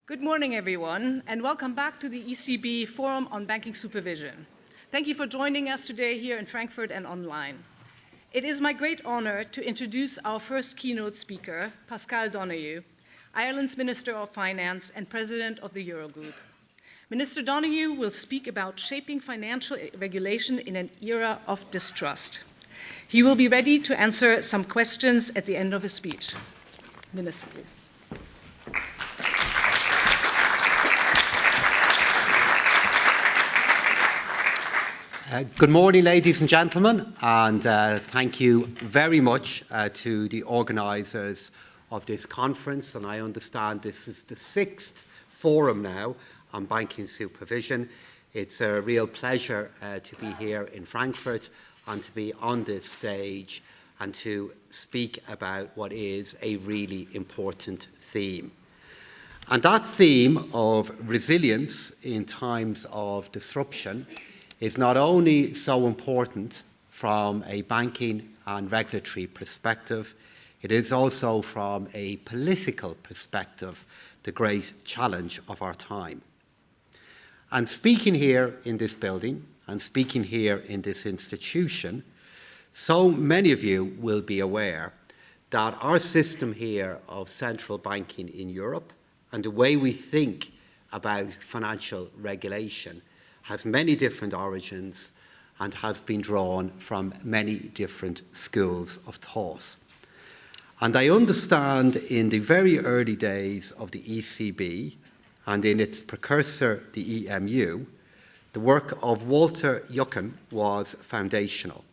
Good morning, everyone, and welcome back to the ECB Forum on Banking Supervision. Thank you for joining us today here in Frankfurt and online. It is my great honor to introduce our first keynote speaker, Paschal Donohoe, Ireland's Minister of Finance and President of the Eurogroup. Minister Donohoe will speak about shaping financial regulation in an era of distrust. He will be ready to answer some questions at the end of his speech. Minister, please. Good morning, ladies and gentlemen, and thank you very much to the organisers of this conference. And I understand this is the 6th forum now on banking supervision. It's a real pleasure to be here in Frankfurt and to be on this stage and to speak about what is a really important theme. And that theme of resilience in times of disruption is not only so important from a banking and regulatory perspective, it is also from a political perspective the great challenge of our time. And speaking here in this building and speaking here in this institution, so many of you will be aware that our system here of central banking in Europe and the way we think about financial regulation has many different origins and has been drawn from many different schools of thought. And I understand in the very early days of the ECB and in its precursor, the EMU, the work of Walter Yuccan was foundational.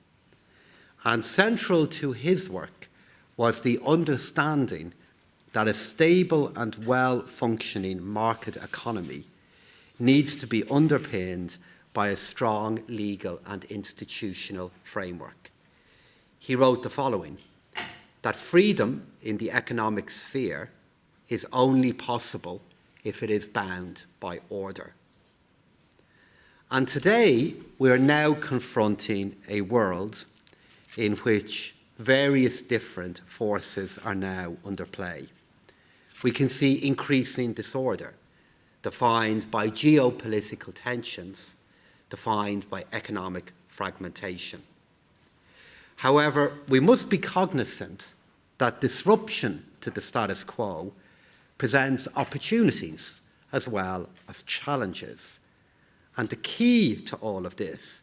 And central to his work was the understanding that a stable and well-functioning market economy needs to be underpinned by a strong legal and institutional framework. He wrote the following, that freedom in the economic sphere is only possible if it is bound by order. And today, we are now confronting a world in which various different forces are now under play. We can see increasing disorder, defined by geopolitical tensions, defined by economic fragmentation. However, we must be cognizant that disruption to the status quo presents opportunities as well as challenges. And the key to all of this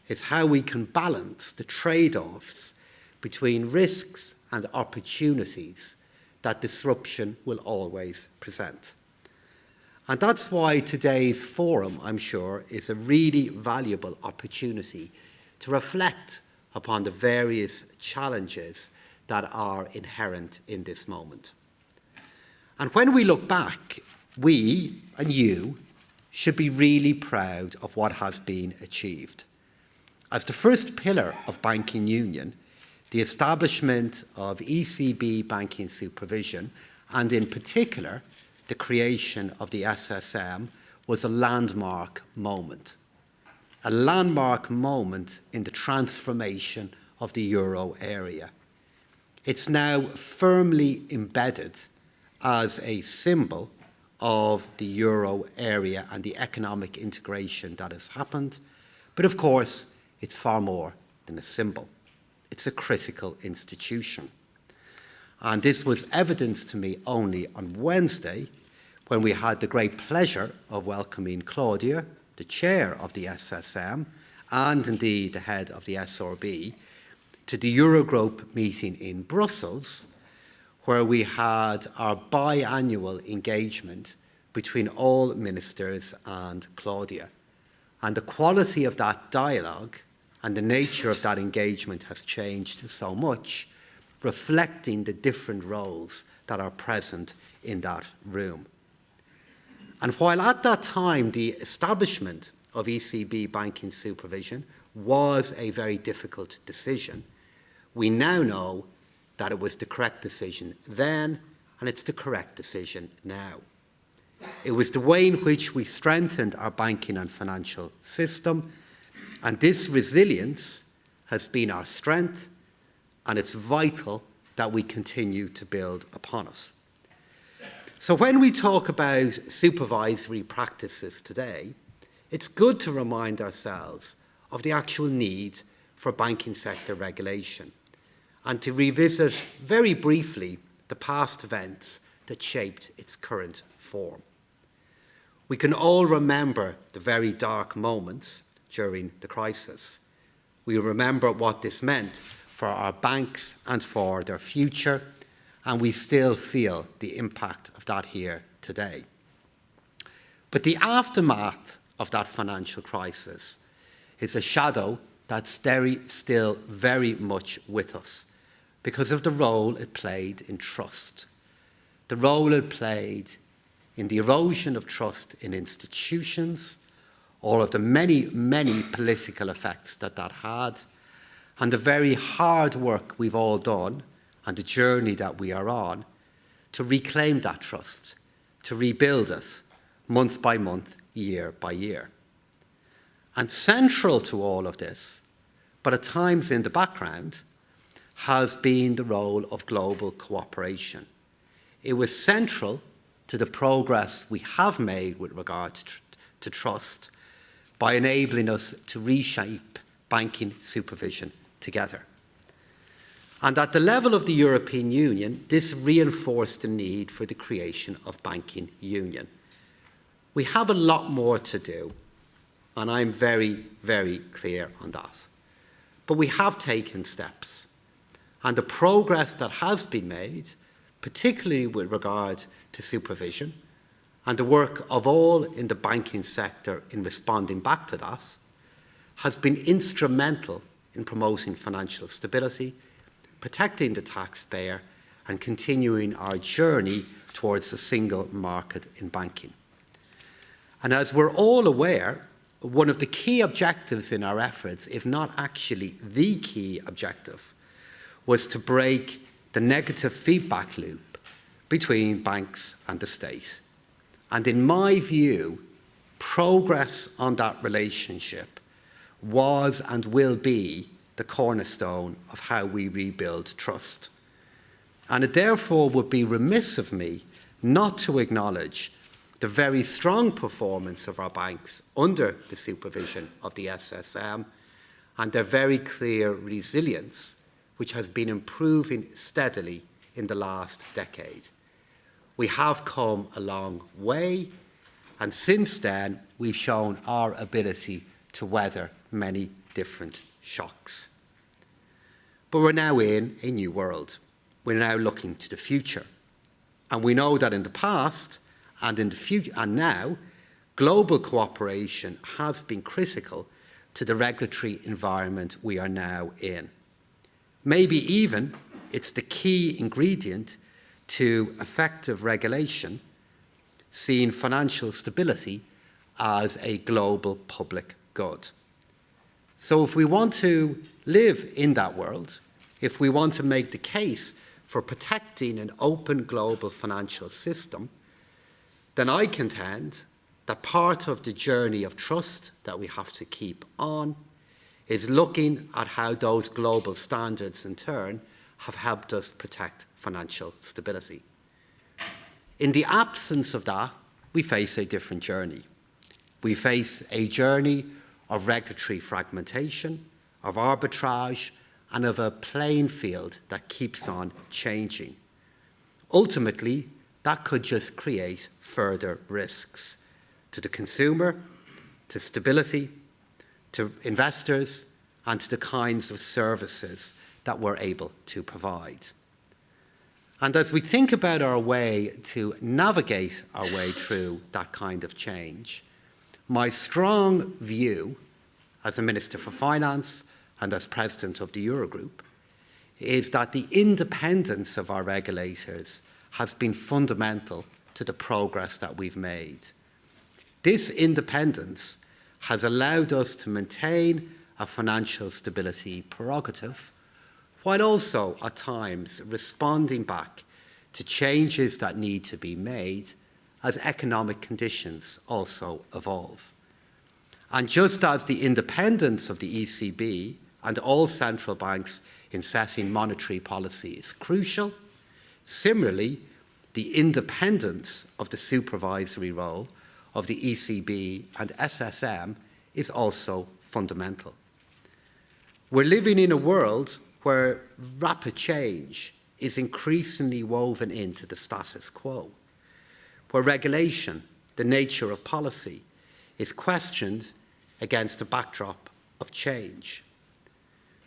is how we can balance the trade-offs between risks and opportunities that disruption will always present. And that's why today's forum, I'm sure, is a really valuable opportunity to reflect upon the various challenges that are inherent in this moment. And when we look back, we and you should be really proud of what has been achieved. As the first pillar of banking union, the establishment of ECB banking supervision, and in particular, the creation of the SSM, was a landmark moment in the transformation of the euro area. It's now firmly embedded as a symbol of the euro area and the economic integration that has happened. But of course, it's far more than a symbol. It's a critical institution. And this was evidenced to me only on Wednesday, when we had the great pleasure of welcoming Claudia, the chair of the SSM, and indeed the head of the SRB, to the Eurogroup meeting in Brussels, where we had our biannual engagement between all ministers and Claudia. And the quality of that dialogue and the nature of that engagement has changed so much, reflecting the different roles that are present in that room. And while at that time the establishment of ECB banking supervision was a very difficult decision, we now know that it was the correct decision then, and it's the correct decision now. It was the way in which we strengthened our banking and financial system, and this resilience has been our strength, and it's vital that we continue to build upon it. So when we talk about supervisory practices today, it's good to remind ourselves of the actual need for banking sector regulation and to revisit very briefly the past events that shaped its current form. We can all remember the very dark moments during the crisis. We remember what this meant for our banks and for their future, and we still feel the impact of that here today. But the aftermath of that financial crisis is a shadow that's still very much with us because of the role it played in trust, the role it played in the erosion of trust in institutions, all of the many, many political effects that had, and the very hard work we've all done and the journey that we are on to reclaim that trust, to rebuild it month by month, year by year. And central to all of this, but at times in the background, has been the role of global cooperation. It was central to the progress we have made with regard to trust by enabling us to reshape banking supervision together. And at the level of the European Union, this reinforced the need for the creation of banking union. We have a lot more to do, and I'm very, very clear on that. But we have taken steps, and the progress that has been made, particularly with regard to supervision, and the work of all in the banking sector in responding back to that, has been instrumental in promoting financial stability, protecting the taxpayer, and continuing our journey towards the single market in banking. And as we're all aware, one of the key objectives in our efforts, if not actually the key objective, was to break the negative feedback loop between banks and the state. And in my view, progress on that relationship was and will be the cornerstone of how we rebuild trust. And it therefore would be remiss of me not to acknowledge the very strong performance of our banks under the supervision of the SSM and their very clear resilience, which has been improving steadily in the last decade. We have come a long way, and since then we've shown our ability to weather many different shocks. But we're now in a new world. We're now looking to the future. And we know that in the past and in the future and now, global cooperation has been critical to the regulatory environment we are now in. Maybe even it's the key ingredient to effective regulation, seeing financial stability as a global public good. So if we want to live in that world, if we want to make the case for protecting an open global financial system, then I contend that part of the journey of trust that we have to keep on is looking at how those global standards in turn have helped us protect financial stability. In the absence of that, we face a different journey. We face a journey of regulatory fragmentation, of arbitrage, and of a playing field that keeps on changing. Ultimately, that could just create further risks to the consumer, to stability, to investors, and to the kinds of services that we're able to provide. And as we think about our way to navigate our way through that kind of change, my strong view as a Minister for Finance and as President of the Eurogroup is that the independence of our regulators has been fundamental to the progress that we've made. This independence has allowed us to maintain a financial stability prerogative, while also at times responding back to changes that need to be made as economic conditions also evolve. And just as the independence of the ECB and all central banks in setting monetary policy is crucial, similarly, the independence of the supervisory role of the ECB and SSM is also fundamental. We're living in a world where rapid change is increasingly woven into the status quo, where regulation, the nature of policy, is questioned against a backdrop of change.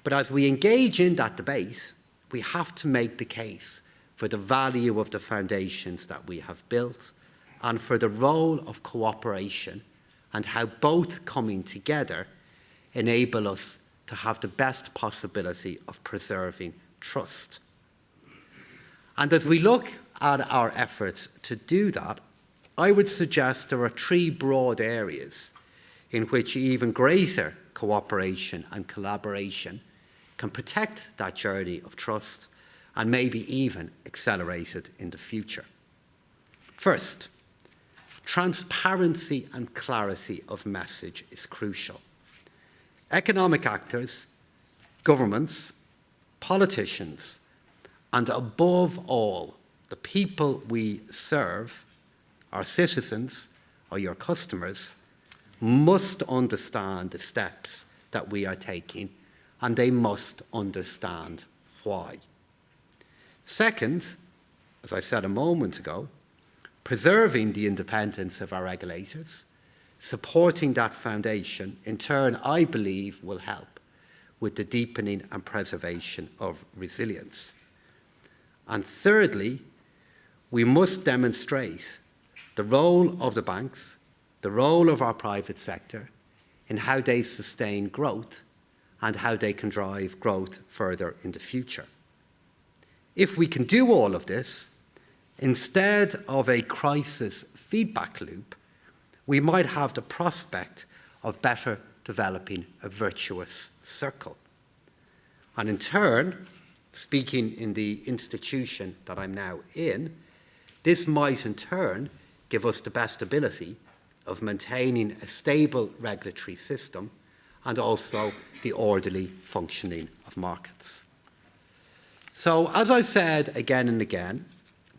But as we engage in that debate, we have to make the case for the value of the foundations that we have built and for the role of cooperation and how both coming together enable us to have the best possibility of preserving trust. And as we look at our efforts to do that, I would suggest there are three broad areas in which even greater cooperation and collaboration can protect that journey of trust and maybe even accelerate it in the future. First, transparency and clarity of message is crucial. Economic actors, governments, politicians, and above all, the people we serve, our citizens or your customers, must understand the steps that we are taking, and they must understand why. Second, as I said a moment ago, preserving the independence of our regulators, supporting that foundation, in turn, I believe, will help with the deepening and preservation of resilience. And thirdly, we must demonstrate the role of the banks, the role of our private sector, in how they sustain growth and how they can drive growth further in the future. If we can do all of this, instead of a crisis feedback loop, we might have the prospect of better developing a virtuous circle. And in turn, speaking in the institution that I'm now in, this might in turn give us the best ability of maintaining a stable regulatory system and also the orderly functioning of markets. So, as I've said again and again,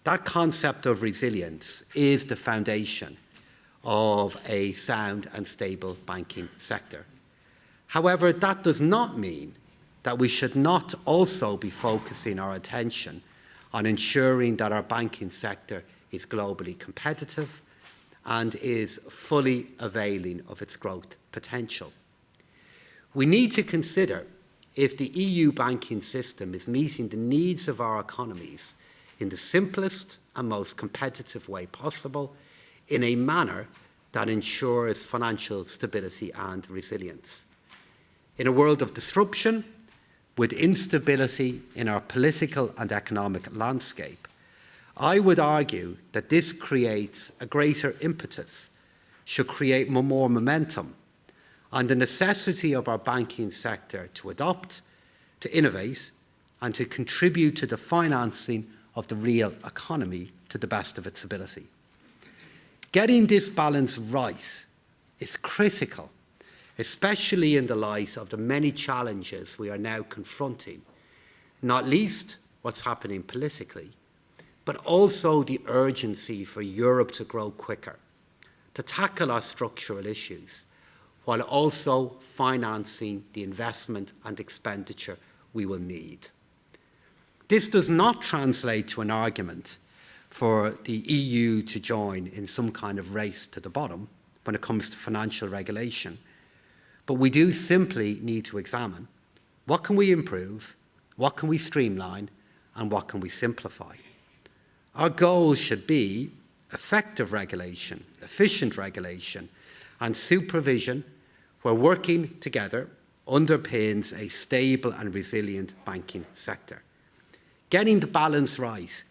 that concept of resilience is the foundation of a sound and stable banking sector. However, that does not mean that we should not also be focusing our attention on ensuring that our banking sector is globally competitive and is fully availing of its growth potential. We need to consider if the EU banking system is meeting the needs of our economies in the simplest and most competitive way possible, in a manner that ensures financial stability and resilience. In a world of disruption, with instability in our political and economic landscape, I would argue that this creates a greater impetus, should create more momentum, on the necessity of our banking sector to adopt, to innovate, and to contribute to the financing of the real economy to the best of its ability. Getting this balance right is critical, especially in the light of the many challenges we are now confronting, not least what's happening politically, but also the urgency for Europe to grow quicker, to tackle our structural issues, while also financing the investment and expenditure we will need. This does not translate to an argument for the EU to join in some kind of race to the bottom when it comes to financial regulation, but we do simply need to examine what can we improve, what can we streamline, and what can we simplify. Our goal should be effective regulation, efficient regulation, and supervision where working together underpins a stable and resilient banking sector. Getting the balance right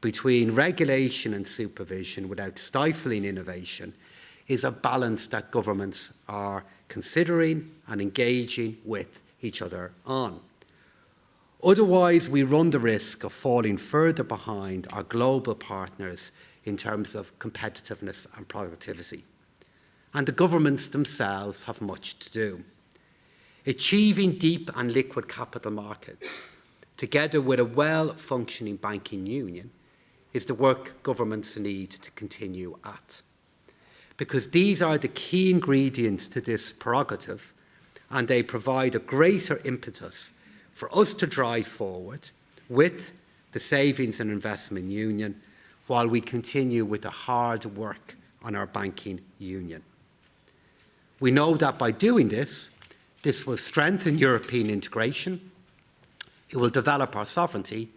between regulation and supervision without stifling innovation is a balance that governments are considering and engaging with each other on. Otherwise, we run the risk of falling further behind our global partners in terms of competitiveness and productivity. And the governments themselves have much to do. Achieving deep and liquid capital markets, together with a well-functioning banking union, is the work governments need to continue at. Because these are the key ingredients to this prerogative, and they provide a greater impetus for us to drive forward with the Savings and Investment Union while we continue with the hard work on our banking union. We know that by doing this will strengthen European integration, it will develop our sovereignty,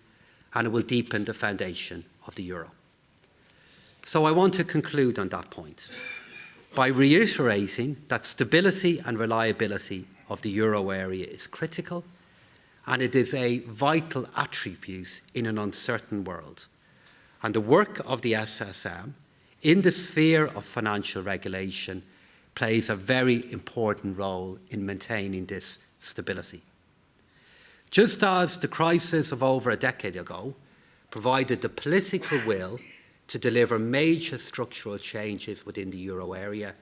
and it will deepen the foundation of the euro. So I want to conclude on that point by reiterating that stability and reliability of the euro area is critical, and it is a vital attribute in an uncertain world. And the work of the SSM in the sphere of financial regulation plays a very important role in maintaining this stability. Just as the crisis of over a decade ago provided the political will to deliver major structural changes within the euro area,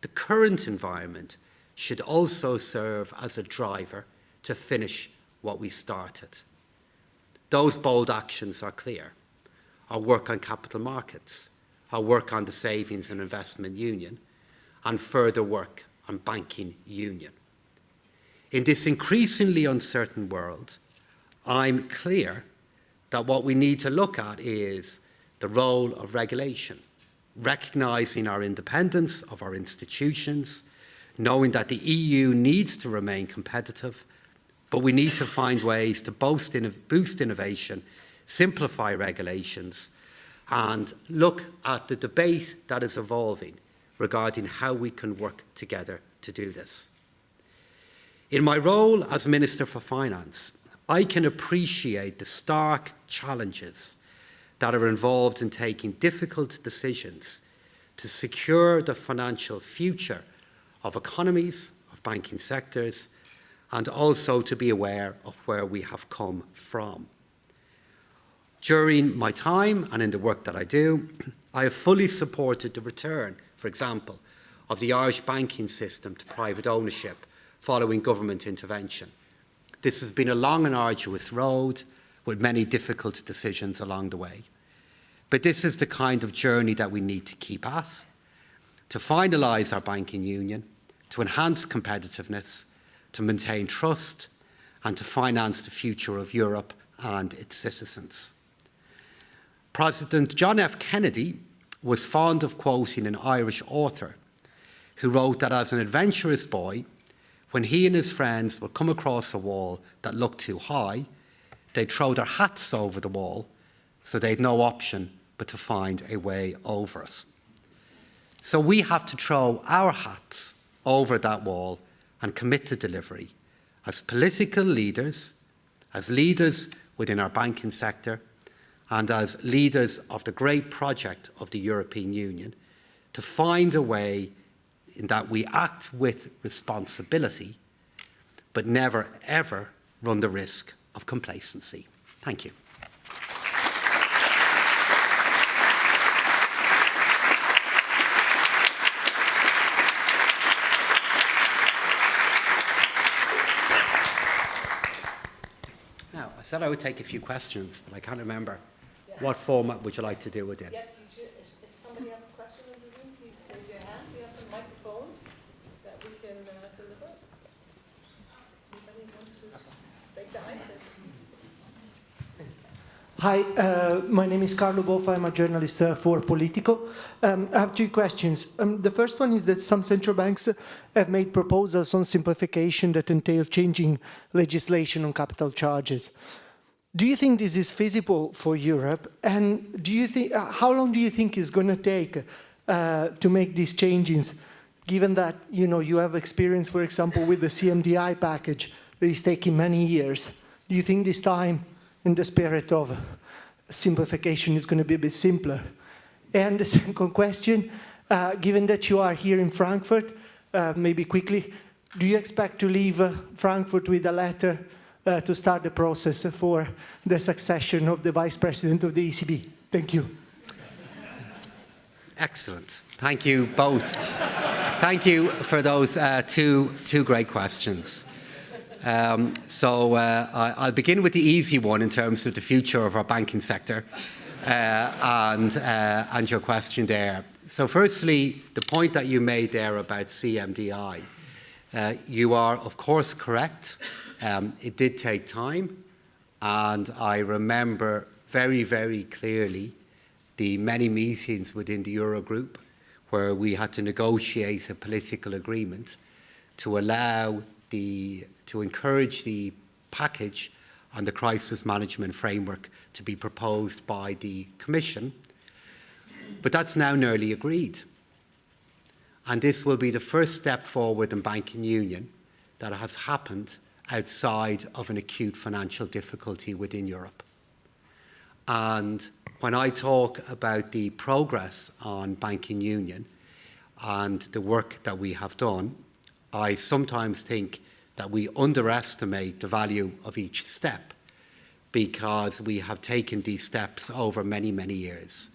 the current environment should also serve as a driver to finish what we started. Those bold actions are clear. Our work on capital markets, our work on the Savings and Investment Union, and further work on banking union. In this increasingly uncertain world, I'm clear that what we need to look at is the role of regulation, recognising our independence of our institutions, knowing that the EU needs to remain competitive, but we need to find ways to boost innovation, simplify regulations, and look at the debate that is evolving regarding how we can work together to do this. In my role as Minister for Finance, I can appreciate the stark challenges that are involved in taking difficult decisions to secure the financial future of economies, of banking sectors, and also to be aware of where we have come from. During my time and in the work that I do, I have fully supported the return, for example, of the Irish banking system to private ownership following government intervention. This has been a long and arduous road with many difficult decisions along the way. But this is the kind of journey that we need to keep at, to finalise our banking union, to enhance competitiveness, to maintain trust, and to finance the future of Europe and its citizens. President John F. Kennedy was fond of quoting an Irish author who wrote that as an adventurous boy, when he and his friends would come across a wall that looked too high, they'd throw their hats over the wall, so they'd no option but to find a way over it. So we have to throw our hats over that wall and commit to delivery as political leaders, as leaders within our banking sector, and as leaders of the great project of the European Union, to find a way in that we act with responsibility, but never ever run the risk of complacency. Thank you. Now, I said I would take a few questions, but I can't remember. What format would you like to do it in? Yes, if somebody has a question in the room, please raise your hand. We have some microphones that we can deliver. Anybody wants to break the ice? Hi, my name is Carlo Boffa. I'm a journalist for Politico. I have two questions. The first one is that some central banks have made proposals on simplification that entail changing legislation on capital charges. Do you think this is feasible for Europe? And do you think, how long do you think it's going to take to make these changes, given that you have experience, for example, with the CMDI package that is taking many years? Do you think this time, in the spirit of simplification, is going to be a bit simpler? And the second question, given that you are here in Frankfurt, maybe quickly, do you expect to leave Frankfurt with a letter to start the process for the succession of the Vice President of the ECB? Thank you. Excellent. Thank you both. Thank you for those two great questions. I'll begin with the easy one in terms of the future of our banking sector, and your question there. So firstly, the point that you made there about CMDI, you are of course correct. It did take time, and I remember very, very clearly the many meetings within the Eurogroup where we had to negotiate a political agreement to encourage the package on the crisis management framework to be proposed by the Commission. But that's now nearly agreed. And this will be the first step forward in banking union that has happened outside of an acute financial difficulty within Europe. And when I talk about the progress on banking union and the work that we have done, I sometimes think that we underestimate the value of each step because we have taken these steps over many, many years.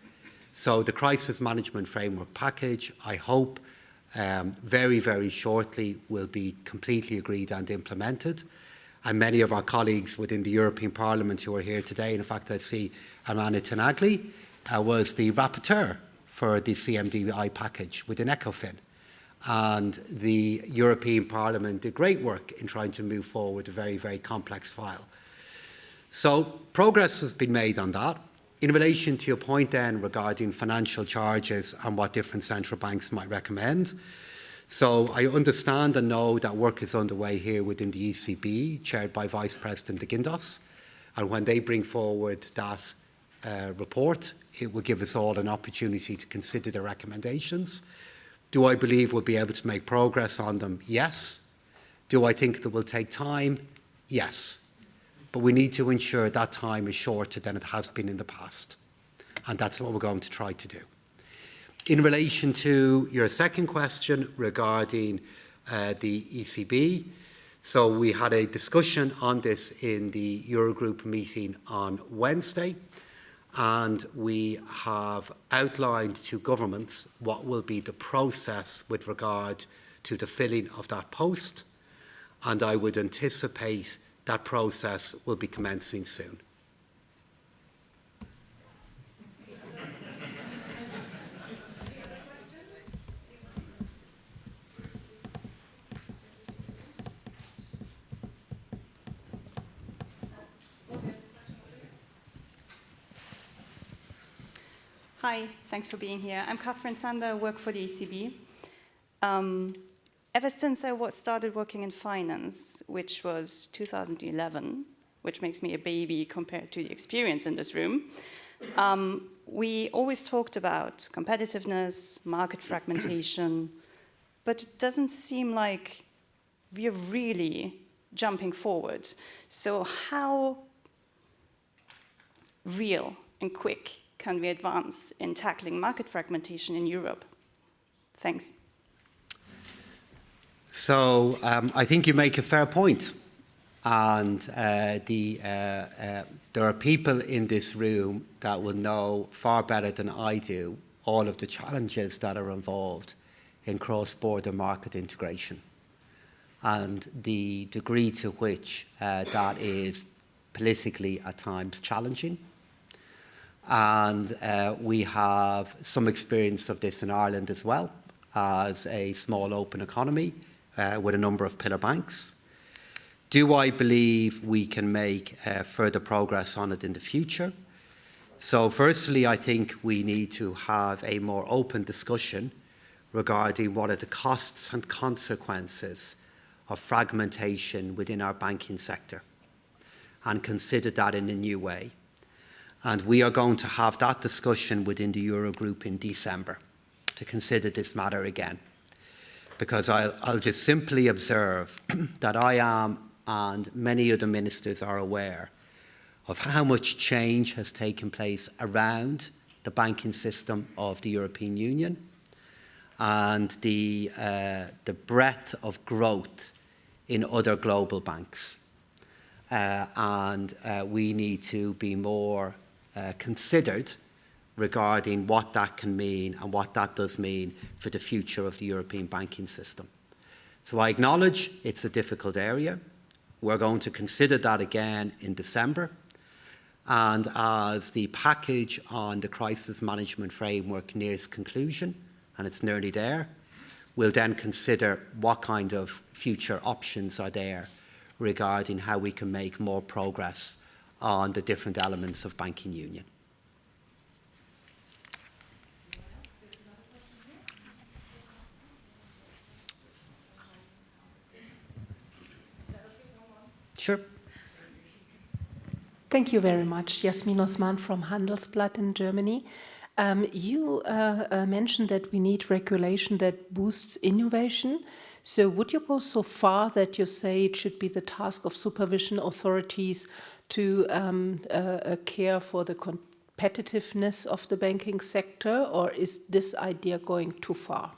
So the crisis management framework package, I hope, very, very shortly will be completely agreed and implemented. And many of our colleagues within the European Parliament who are here today, and in fact I see Amanda Tenagli, was the rapporteur for the CMDI package within ECOFIN. And the European Parliament did great work in trying to move forward a very, very complex file. So progress has been made on that. In relation to your point then regarding financial charges and what different central banks might recommend, so I understand and know that work is underway here within the ECB, chaired by Vice President de Guindos, and when they bring forward that report, it will give us all an opportunity to consider the recommendations. Do I believe we'll be able to make progress on them? Yes. Do I think that will take time? Yes. But we need to ensure that time is shorter than it has been in the past. And that's what we're going to try to do. In relation to your second question regarding the ECB, so we had a discussion on this in the Eurogroup meeting on Wednesday, and we have outlined to governments what will be the process with regard to the filling of that post, and I would anticipate that process will be commencing soon. Hi, thanks for being here. I'm Catherine Sander, I work for the ECB. Ever since I started working in finance, which was 2011, which makes me a baby compared to the experience in this room, we always talked about competitiveness, market fragmentation, but it doesn't seem like we're really jumping forward. So how real and quick can we advance in tackling market fragmentation in Europe? Thanks. So I think you make a fair point. And there are people in this room that will know far better than I do all of the challenges that are involved in cross-border market integration and the degree to which that is politically at times challenging. And we have some experience of this in Ireland as well, as a small open economy with a number of pillar banks. Do I believe we can make further progress on it in the future? So firstly, I think we need to have a more open discussion regarding what are the costs and consequences of fragmentation within our banking sector and consider that in a new way. And we are going to have that discussion within the Eurogroup in December to consider this matter again. Because I'll just simply observe that I am, and many other ministers are aware of how much change has taken place around the banking system of the European Union and the breadth of growth in other global banks. And we need to be more considered regarding what that can mean and what that does mean for the future of the European banking system. So I acknowledge it's a difficult area. We're going to consider that again in December. And as the package on the crisis management framework nears conclusion, and it's nearly there, we'll then consider what kind of future options are there regarding how we can make more progress on the different elements of banking union. Sure. Thank you very much. Jasmin Osman from Handelsblatt in Germany. You mentioned that we need regulation that boosts innovation. So would you go so far that you say it should be the task of supervision authorities to care for the competitiveness of the banking sector, or is this idea going too far?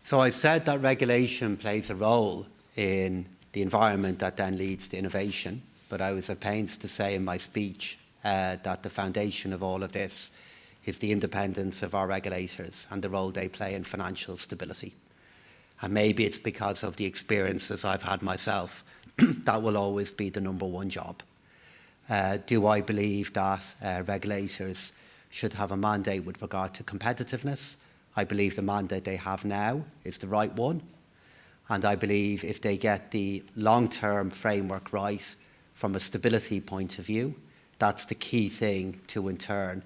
So I said that regulation plays a role in the environment that then leads to innovation, but I was at pains to say in my speech that the foundation of all of this is the independence of our regulators and the role they play in financial stability. And maybe it's because of the experiences I've had myself, that will always be the number one job. Do I believe that regulators should have a mandate with regard to competitiveness? I believe the mandate they have now is the right one. And I believe if they get the long-term framework right from a stability point of view, that's the key thing to, in turn,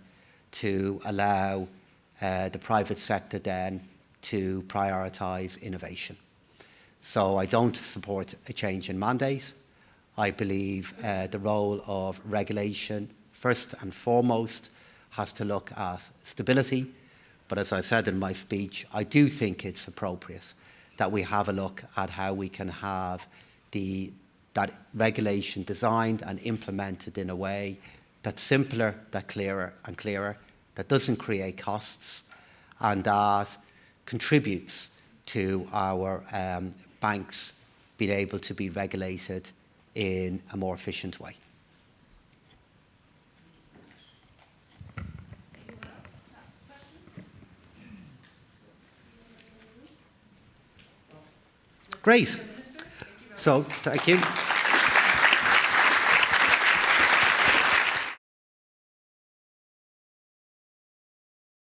to allow the private sector then to prioritise innovation. So I don't support a change in mandate. I believe the role of regulation, first and foremost, has to look at stability. But as I said in my speech, I do think it's appropriate that we have a look at how we can have that regulation designed and implemented in a way that's simpler, that's clearer and clearer, that doesn't create costs, and that contributes to our banks being able to be regulated in a more efficient way. Great. So, thank you.